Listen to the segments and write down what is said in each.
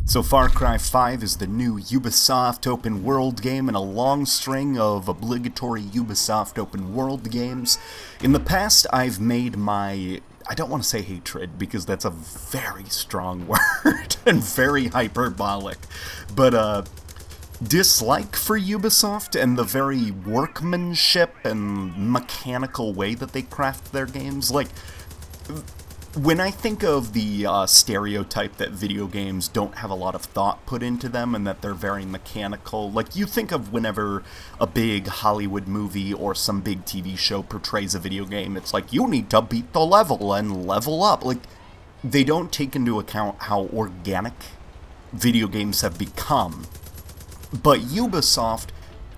So Far Cry 5 is the new Ubisoft open world game in a long string of obligatory Ubisoft open world games. In the past, I've made my, I don't want to say hatred because that's a very strong word and very hyperbolic, but dislike for Ubisoft and the very workmanship and mechanical way that they craft their games. Like, when I think of the stereotype that video games don't have a lot of thought put into them and that they're very mechanical, like you think of whenever a big Hollywood movie or some big TV show portrays a video game, it's like, you need to beat the level and level up. Like, they don't take into account how organic video games have become. But Ubisoft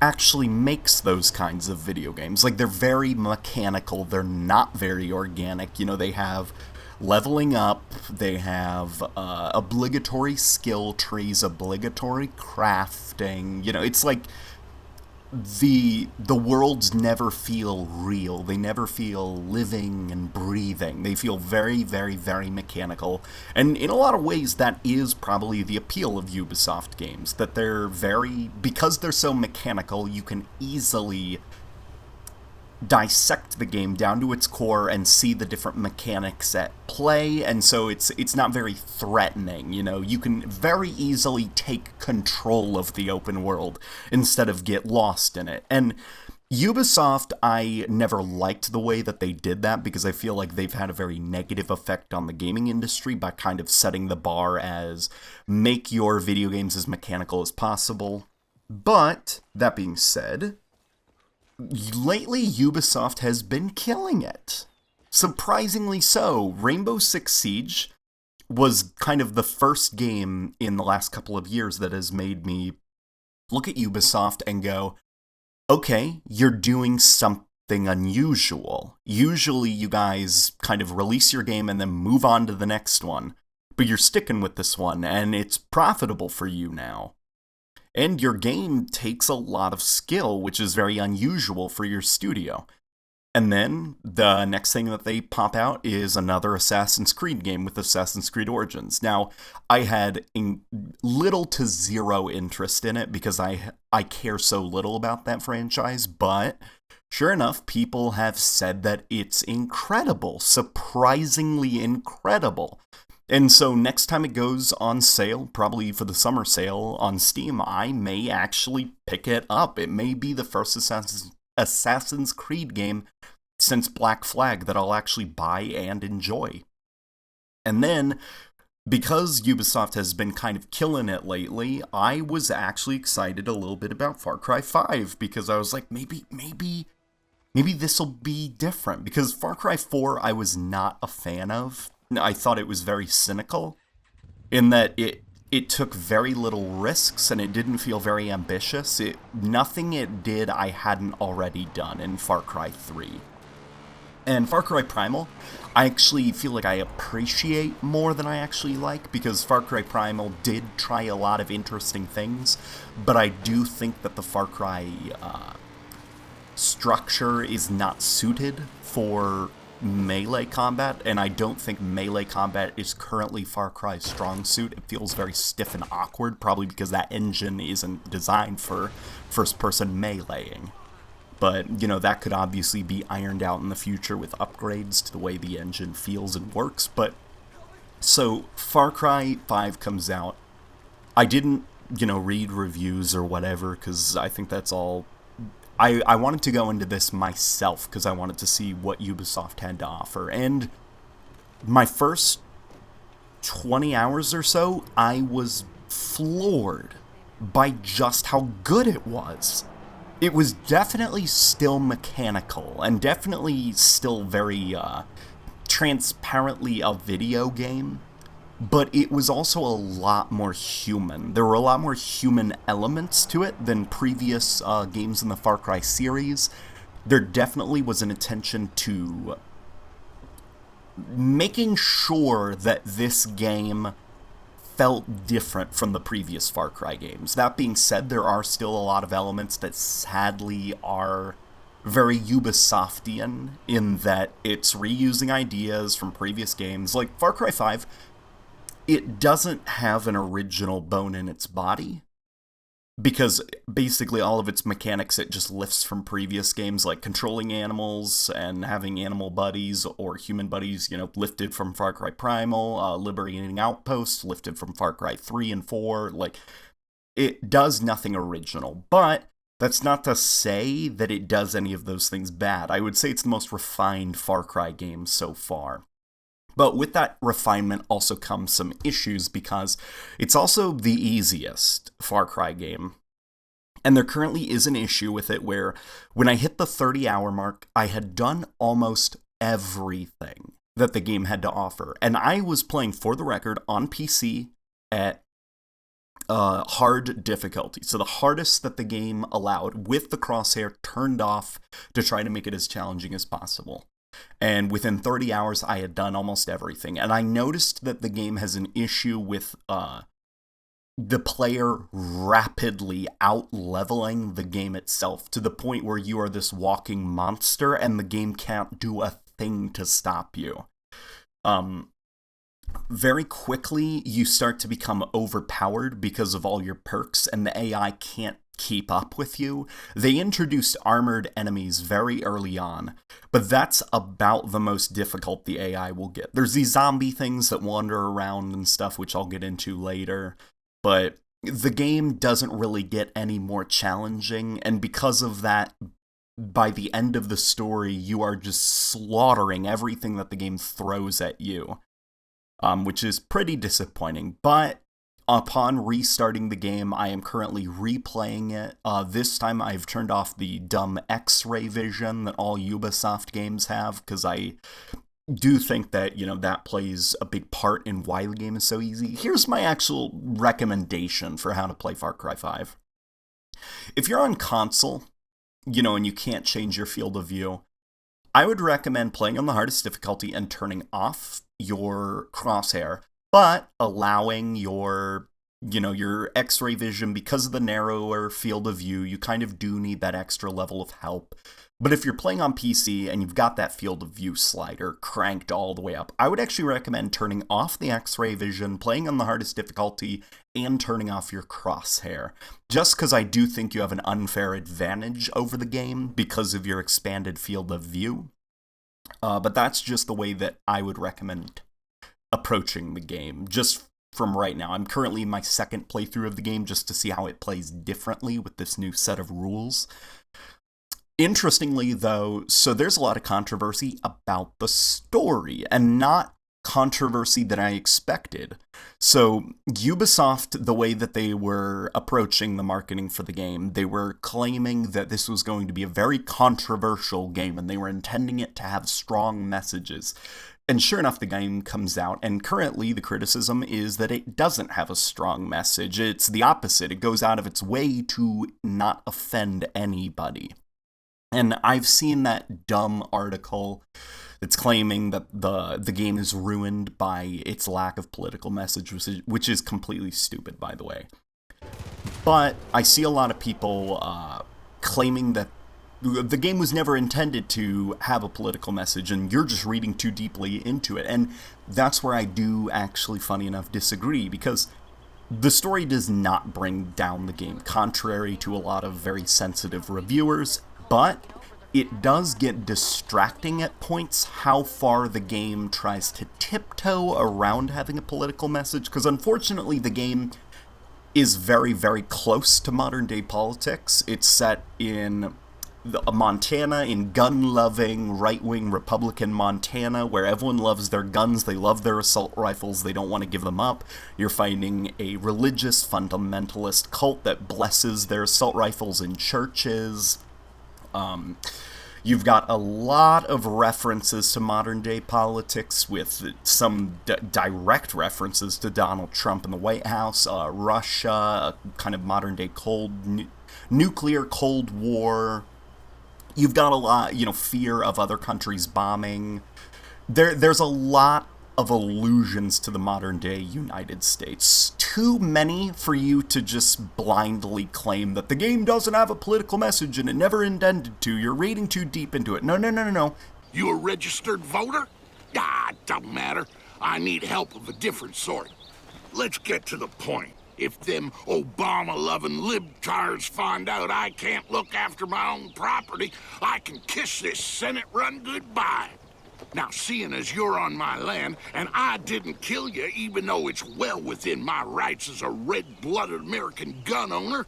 actually makes those kinds of video games. Like, they're very mechanical, they're not very organic. You know, they have leveling up, they have obligatory skill trees, obligatory crafting. You know, it's like the worlds never feel real. They never feel living and breathing. They feel very, very, very mechanical. And in a lot of ways, that is probably the appeal of Ubisoft games. That they're very, because they're so mechanical, you can easily dissect the game down to its core and see the different mechanics at play, and so it's not very threatening. You know, you can very easily take control of the open world instead of get lost in it. And Ubisoft, I never liked the way that they did that because I feel like they've had a very negative effect on the gaming industry by kind of setting the bar as make your video games as mechanical as possible. But that being said, lately, Ubisoft has been killing it. Surprisingly so. Rainbow Six Siege was kind of the first game in the last couple of years that has made me look at Ubisoft and go, okay, you're doing something unusual. Usually you guys kind of release your game and then move on to the next one, but you're sticking with this one and it's profitable for you now. And your game takes a lot of skill, which is very unusual for your studio. And then the next thing that they pop out is another Assassin's Creed game with Assassin's Creed Origins. Now, I had little to zero interest in it because I care so little about that franchise, but sure enough, people have said that it's incredible, surprisingly incredible. And so next time it goes on sale, probably for the summer sale on Steam, I may actually pick it up. It may be the first Assassin's Creed game since Black Flag that I'll actually buy and enjoy. And then, because Ubisoft has been kind of killing it lately, I was actually excited a little bit about Far Cry 5, because I was like, maybe this'll be different. Because Far Cry 4 I was not a fan of. I thought it was very cynical in that it took very little risks and it didn't feel very ambitious. Nothing it did I hadn't already done in Far Cry 3. And Far Cry Primal, I actually feel like I appreciate more than I actually like, because Far Cry Primal did try a lot of interesting things, but I do think that the Far Cry structure is not suited for melee combat, and I don't think melee combat is currently Far Cry's strong suit. It feels very stiff and awkward, probably because that engine isn't designed for first-person meleeing. But, you know, that could obviously be ironed out in the future with upgrades to the way the engine feels and works. But, so, Far Cry 5 comes out. I didn't, read reviews or whatever, because I think that's all. I wanted to go into this myself because I wanted to see what Ubisoft had to offer. And my first 20 hours or so, I was floored by just how good it was. It was definitely still mechanical and definitely still very transparently a video game. But it was also a lot more human. There were a lot more human elements to it than previous games in the Far Cry series. There definitely was an attention to making sure that this game felt different from the previous Far Cry games. That being said, there are still a lot of elements that sadly are very Ubisoftian in that it's reusing ideas from previous games. Like Far Cry 5, it doesn't have an original bone in its body, because basically all of its mechanics it just lifts from previous games, like controlling animals and having animal buddies or human buddies, lifted from Far Cry Primal, Liberating Outpost, lifted from Far Cry 3 and 4. Like, it does nothing original, but that's not to say that it does any of those things bad. I would say it's the most refined Far Cry game so far. But with that refinement also comes some issues, because it's also the easiest Far Cry game. And there currently is an issue with it where when I hit the 30-hour mark, I had done almost everything that the game had to offer. And I was playing, for the record, on PC at hard difficulty. So the hardest that the game allowed, with the crosshair turned off to try to make it as challenging as possible. And within 30 hours, I had done almost everything. And I noticed that the game has an issue with the player rapidly out-leveling the game itself, to the point where you are this walking monster and the game can't do a thing to stop you. Very quickly, you start to become overpowered because of all your perks, and the AI can't keep up with you. They introduced armored enemies very early on, but that's about the most difficult the AI will get. There's these zombie things that wander around and stuff, which I'll get into later, but the game doesn't really get any more challenging, and because of that, by the end of the story, you are just slaughtering everything that the game throws at you, which is pretty disappointing. But upon restarting the game, I am currently replaying it. This time I've turned off the dumb X-ray vision that all Ubisoft games have, because I do think that, that plays a big part in why the game is so easy. Here's my actual recommendation for how to play Far Cry 5. If you're on console, and you can't change your field of view, I would recommend playing on the hardest difficulty and turning off your crosshair, but allowing your X-ray vision. Because of the narrower field of view, you kind of do need that extra level of help. But if you're playing on PC and you've got that field of view slider cranked all the way up, I would actually recommend turning off the X-ray vision, playing on the hardest difficulty, and turning off your crosshair. Just because I do think you have an unfair advantage over the game because of your expanded field of view. But that's just the way that I would recommend approaching the game, just from right now. I'm currently in my second playthrough of the game just to see how it plays differently with this new set of rules. Interestingly, though, so there's a lot of controversy about the story, and not controversy that I expected. So Ubisoft, the way that they were approaching the marketing for the game, they were claiming that this was going to be a very controversial game, and they were intending it to have strong messages. And sure enough, the game comes out, and currently the criticism is that it doesn't have a strong message. It's the opposite. It goes out of its way to not offend anybody. And I've seen that dumb article that's claiming that the game is ruined by its lack of political message, which is completely stupid, by the way. But I see a lot of people claiming that the game was never intended to have a political message, and you're just reading too deeply into it. And that's where I do actually, funny enough, disagree, because the story does not bring down the game, contrary to a lot of very sensitive reviewers. But it does get distracting at points how far the game tries to tiptoe around having a political message, because unfortunately the game is very, very close to modern-day politics. It's set in Montana, in gun-loving, right-wing Republican Montana, where everyone loves their guns, they love their assault rifles, they don't want to give them up. You're finding a religious fundamentalist cult that blesses their assault rifles in churches. You've got a lot of references to modern-day politics, with some direct references to Donald Trump and the White House, Russia, a kind of modern-day nuclear Cold War. You've got a lot, fear of other countries bombing. There's a lot of allusions to the modern-day United States. Too many for you to just blindly claim that the game doesn't have a political message and it never intended to. You're reading too deep into it. No. You a registered voter? Ah, it don't matter. I need help of a different sort. let's get to the point. If them Obama-loving libtards find out I can't look after my own property, I can kiss this Senate run goodbye. Now, seeing as you're on my land, and I didn't kill you even though it's well within my rights as a red-blooded American gun owner,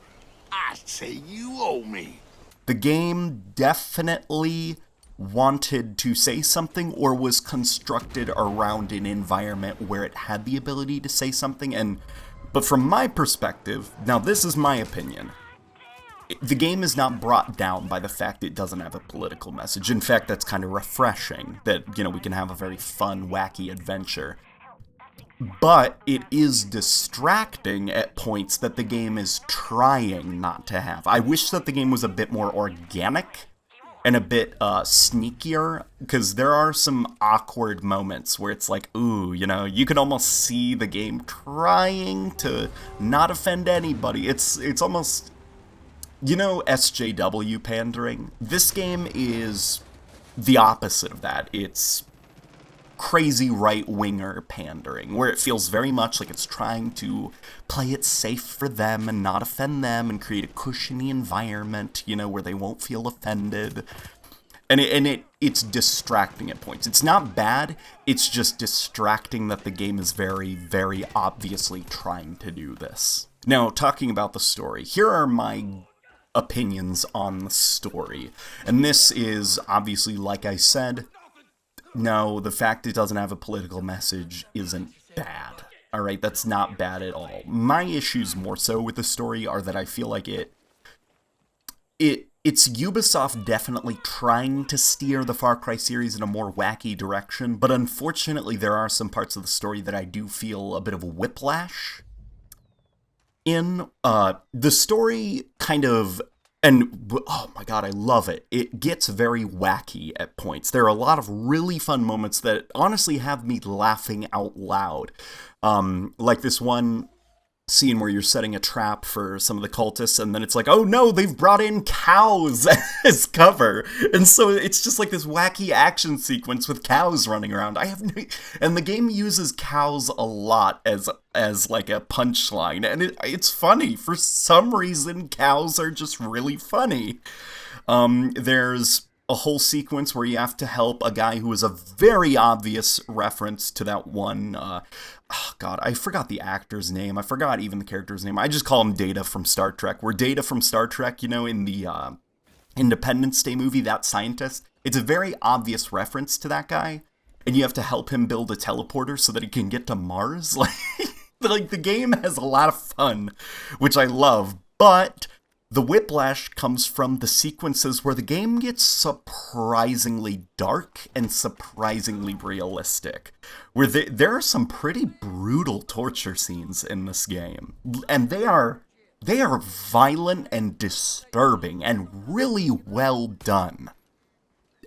I say you owe me. The game definitely wanted to say something or was constructed around an environment where it had the ability to say something, but from my perspective, now this is my opinion, the game is not brought down by the fact it doesn't have a political message. In fact, that's kind of refreshing that, we can have a very fun, wacky adventure. But it is distracting at points that the game is trying not to have. I wish that the game was a bit more organic and a bit sneakier, because there are some awkward moments where it's like, ooh, you can almost see the game trying to not offend anybody. It's almost, SJW pandering. This game is the opposite of that. It's crazy right-winger pandering, where it feels very much like it's trying to play it safe for them and not offend them and create a cushiony environment, where they won't feel offended. And it's distracting at points. It's not bad, it's just distracting that the game is very, very obviously trying to do this. Now, talking about the story, here are my opinions on the story. And this is obviously, like I said, no, the fact it doesn't have a political message isn't bad. Alright, that's not bad at all. My issues more so with the story are that I feel like it's Ubisoft definitely trying to steer the Far Cry series in a more wacky direction, but unfortunately there are some parts of the story that I do feel a bit of a whiplash in. The story kind of, and oh my god, I love it. It gets very wacky at points. There are a lot of really fun moments that honestly have me laughing out loud. Like this one scene where you're setting a trap for some of the cultists, and then it's like, oh no, they've brought in cows as cover. And so it's just like this wacky action sequence with cows running around. And the game uses cows a lot as like a punchline, and it's funny. For some reason, cows are just really funny. There's a whole sequence where you have to help a guy who is a very obvious reference to that one, oh god, I forgot the actor's name, I forgot even the character's name, I just call him Data from Star Trek, where Data from Star Trek, in the Independence Day movie, that scientist, it's a very obvious reference to that guy, and you have to help him build a teleporter so that he can get to Mars. Like the game has a lot of fun, which I love, but the whiplash comes from the sequences where the game gets surprisingly dark and surprisingly realistic, where there are some pretty brutal torture scenes in this game, and they are violent and disturbing and really well done.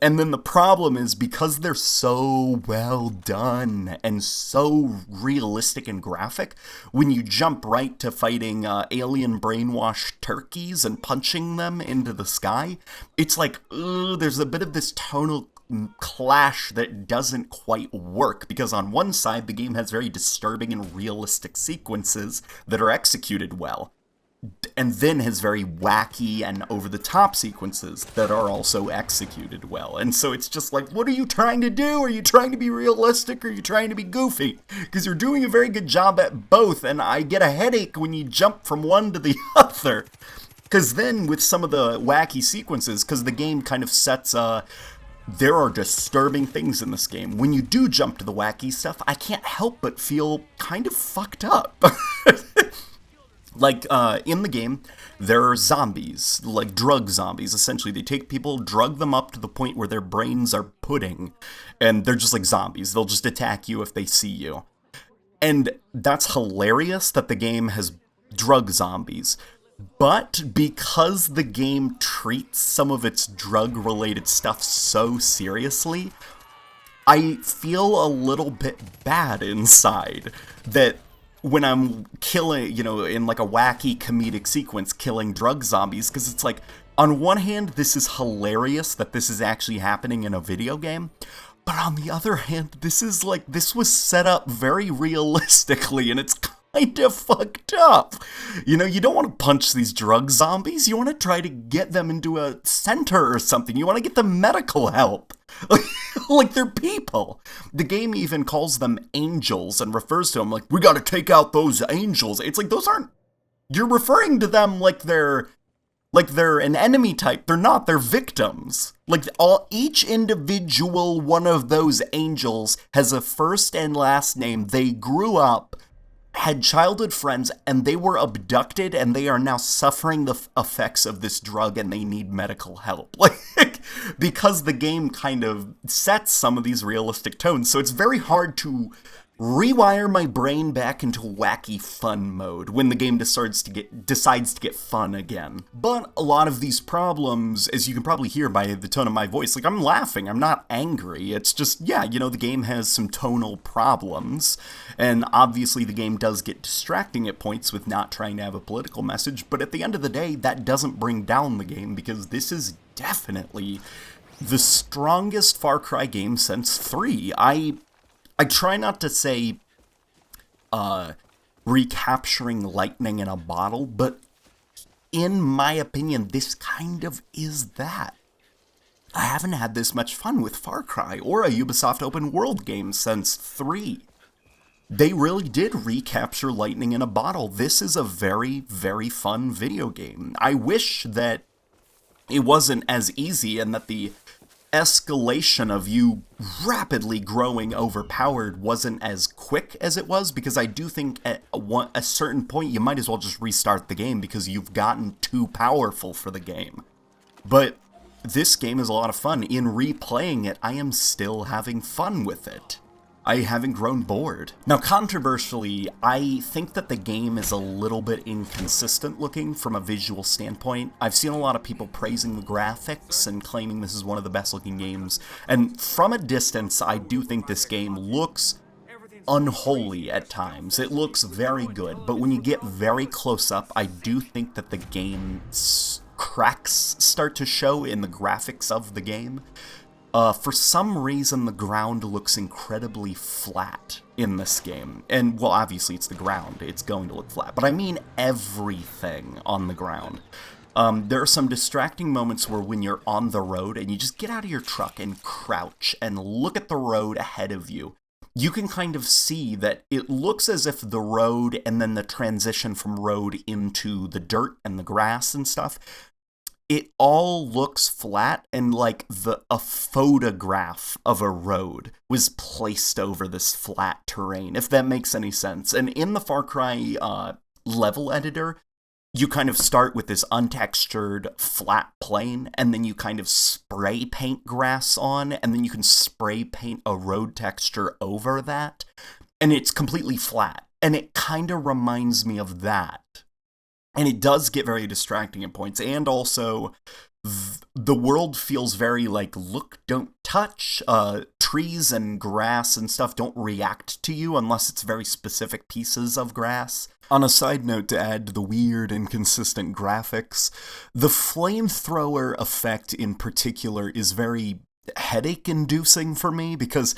And then the problem is, because they're so well done and so realistic and graphic, when you jump right to fighting alien brainwashed turkeys and punching them into the sky, it's like, there's a bit of this tonal clash that doesn't quite work, because on one side the game has very disturbing and realistic sequences that are executed well, and then has very wacky and over-the-top sequences that are also executed well. And so it's just like, what are you trying to do? Are you trying to be realistic, or are you trying to be goofy? Because you're doing a very good job at both, and I get a headache when you jump from one to the other. Because then, with some of the wacky sequences, because the game kind of sets there are disturbing things in this game. When you do jump to the wacky stuff, I can't help but feel kind of fucked up. Like, in the game, there are zombies, like drug zombies, essentially. They take people, drug them up to the point where their brains are pudding, and they're just like zombies. They'll just attack you if they see you. And that's hilarious that the game has drug zombies. But because the game treats some of its drug-related stuff so seriously, I feel a little bit bad inside that when I'm killing, in like a wacky comedic sequence, killing drug zombies, because it's like, on one hand, this is hilarious that this is actually happening in a video game, but on the other hand, this was set up very realistically, and it's kind of fucked up. You know, you don't want to punch these drug zombies. You want to try to get them into a center or something. You want to get them medical help. Like they're people. The game even calls them angels and refers to them like, we gotta take out those angels. It's like, those aren't... You're referring to them like they're an enemy type. They're not. They're victims. Like, each individual one of those angels has a first and last name. They grew up, had childhood friends, and they were abducted, and they are now suffering the effects of this drug, and they need medical help. Like, because the game kind of sets some of these realistic tones, so it's very hard to rewire my brain back into wacky fun mode when the game decides to get fun again. But a lot of these problems, as you can probably hear by the tone of my voice, like, I'm laughing, I'm not angry. It's just, yeah, you know, the game has some tonal problems, and obviously the game does get distracting at points with not trying to have a political message, but at the end of the day, that doesn't bring down the game, because this is definitely the strongest Far Cry game since 3. I try not to say recapturing lightning in a bottle, but in my opinion, this kind of is that. I haven't had this much fun with Far Cry or a Ubisoft open world game since 3. They really did recapture lightning in a bottle. This is a very, very fun video game. I wish that it wasn't as easy and that the escalation of you rapidly growing overpowered wasn't as quick as it was, because I do think at a certain point you might as well just restart the game because you've gotten too powerful for the game. But this game is a lot of fun. In replaying it, I am still having fun with it. I haven't grown bored. Now, controversially, I think that the game is a little bit inconsistent looking from a visual standpoint. I've seen a lot of people praising the graphics and claiming this is one of the best looking games, and from a distance, I do think this game looks unholy at times. It looks very good, but when you get very close up, I do think that the game's cracks start to show in the graphics of the game. For some reason, the ground looks incredibly flat in this game. And, well, obviously it's the ground. It's going to look flat. But I mean everything on the ground. There are some distracting moments where when you're on the road and you just get out of your truck and crouch and look at the road ahead of you, you can kind of see that it looks as if the road and then the transition from road into the dirt and the grass and stuff, it all looks flat, and like a photograph of a road was placed over this flat terrain, if that makes any sense. And in the Far Cry level editor, you kind of start with this untextured flat plane, and then you kind of spray paint grass on, and then you can spray paint a road texture over that, and it's completely flat. And it kind of reminds me of that. And it does get very distracting at points, and also the world feels very like, look, don't touch. Trees and grass and stuff don't react to you unless it's very specific pieces of grass. On a side note, to add to the weird, inconsistent graphics, the flamethrower effect in particular is very headache-inducing for me, because...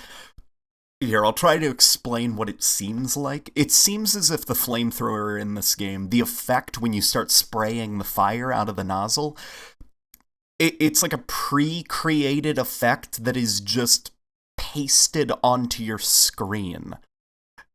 Here, I'll try to explain what it seems like. It seems as if the flamethrower in this game, the effect when you start spraying the fire out of the nozzle, it's like a pre-created effect that is just pasted onto your screen.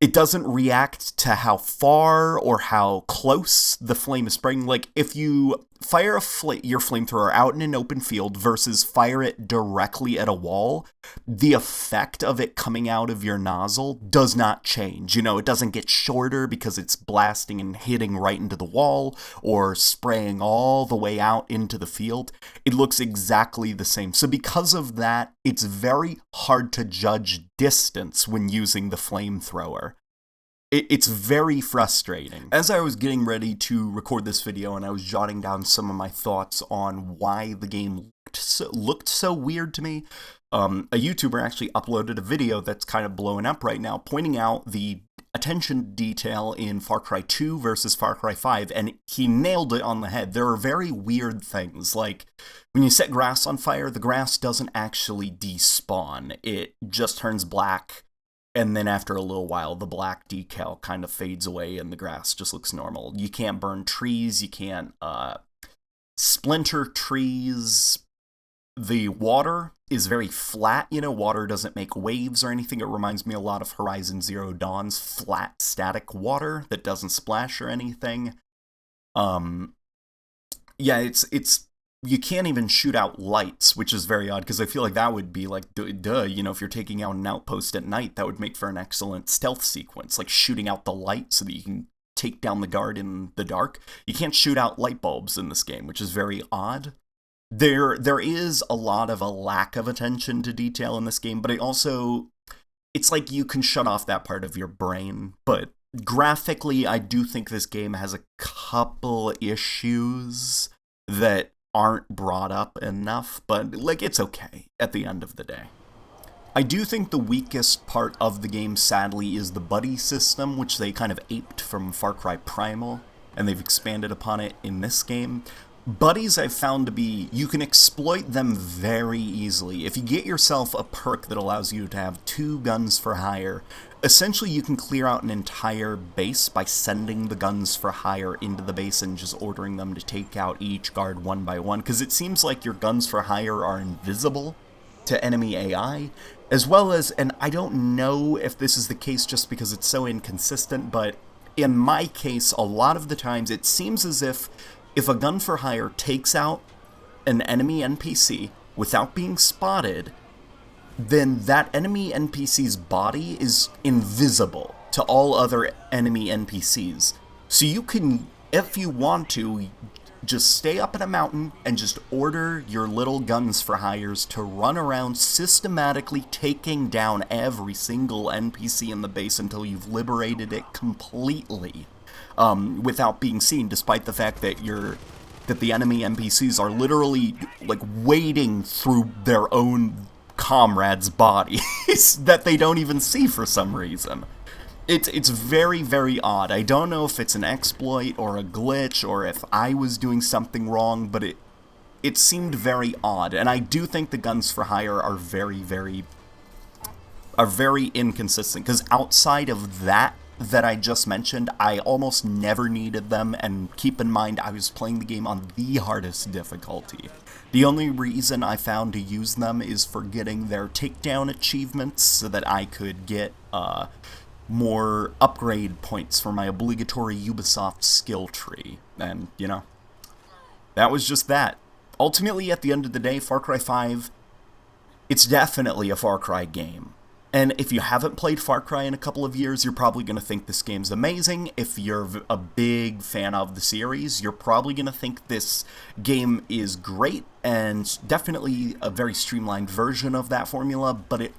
It doesn't react to how far or how close the flame is spraying. Like, if you fire your flamethrower out in an open field versus fire it directly at a wall, the effect of it coming out of your nozzle does not change. You know, it doesn't get shorter because it's blasting and hitting right into the wall or spraying all the way out into the field. It looks exactly the same. So because of that, it's very hard to judge distance when using the flamethrower. It's very frustrating. As I was getting ready to record this video and I was jotting down some of my thoughts on why the game looked so weird to me, a YouTuber actually uploaded a video that's kind of blowing up right now, pointing out the attention to detail in Far Cry 2 versus Far Cry 5, and he nailed it on the head. There are very weird things, like when you set grass on fire, the grass doesn't actually despawn. It just turns black and then after a little while, the black decal kind of fades away and the grass just looks normal. You can't burn trees, you can't splinter trees. The water is very flat, water doesn't make waves or anything. It reminds me a lot of Horizon Zero Dawn's flat, static water that doesn't splash or anything. Yeah, it's you can't even shoot out lights, which is very odd, because I feel like that would be like, duh, if you're taking out an outpost at night, that would make for an excellent stealth sequence, like shooting out the light so that you can take down the guard in the dark. You can't shoot out light bulbs in this game, which is very odd. There is a lot of a lack of attention to detail in this game, but it's like you can shut off that part of your brain. But graphically, I do think this game has a couple issues that aren't brought up enough, but it's okay at the end of the day. I do think the weakest part of the game, sadly, is the buddy system, which they kind of aped from Far Cry Primal, and they've expanded upon it in this game. Buddies I've found to be, you can exploit them very easily. If you get yourself a perk that allows you to have 2 guns for hire, essentially you can clear out an entire base by sending the guns for hire into the base and just ordering them to take out each guard one by one, because it seems like your guns for hire are invisible to enemy AI, as well as, and I don't know if this is the case just because it's so inconsistent, but in my case, a lot of the times it seems as if a gun for hire takes out an enemy NPC without being spotted, then that enemy NPC's body is invisible to all other enemy NPCs. So you can, if you want to, just stay up in a mountain and just order your little guns for hires to run around systematically taking down every single NPC in the base until you've liberated it completely. Without being seen, despite the fact that the enemy NPCs are literally wading through their own comrades' bodies that they don't even see for some reason. It's very, very odd. I don't know if it's an exploit or a glitch or if I was doing something wrong, but it seemed very odd. And I do think the guns for hire are very, very inconsistent, because outside of that I just mentioned, I almost never needed them, and keep in mind I was playing the game on the hardest difficulty. The only reason I found to use them is for getting their takedown achievements so that I could get more upgrade points for my obligatory Ubisoft skill tree, and, that was just that. Ultimately, at the end of the day, Far Cry 5, it's definitely a Far Cry game. And if you haven't played Far Cry in a couple of years, you're probably going to think this game's amazing. If you're a big fan of the series, you're probably going to think this game is great and definitely a very streamlined version of that formula, but it's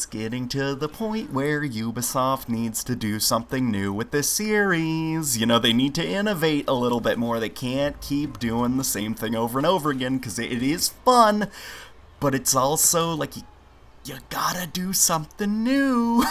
getting to the point where Ubisoft needs to do something new with this series. They need to innovate a little bit more. They can't keep doing the same thing over and over again, because it is fun, but it's also you gotta do something new.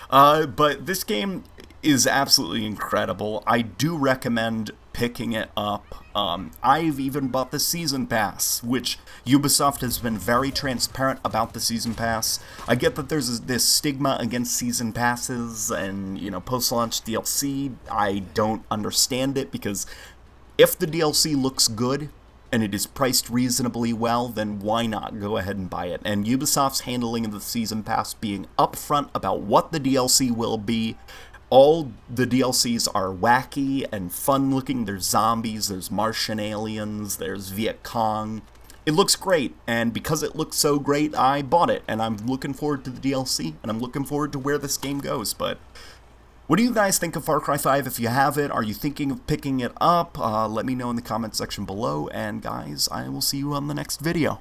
But this game is absolutely incredible. I do recommend picking it up. I've even bought the Season Pass, which Ubisoft has been very transparent about the Season Pass. I get that there's this stigma against Season Passes and, post-launch DLC. I don't understand it, because if the DLC looks good and it is priced reasonably well, then why not go ahead and buy it? And Ubisoft's handling of the Season Pass, being upfront about what the DLC will be. All the DLCs are wacky and fun-looking. There's zombies, there's Martian aliens, there's Viet Cong. It looks great, and because it looks so great, I bought it, and I'm looking forward to the DLC, and I'm looking forward to where this game goes. But what do you guys think of Far Cry 5? If you have it, are you thinking of picking it up? Let me know in the comment section below, and guys, I will see you on the next video.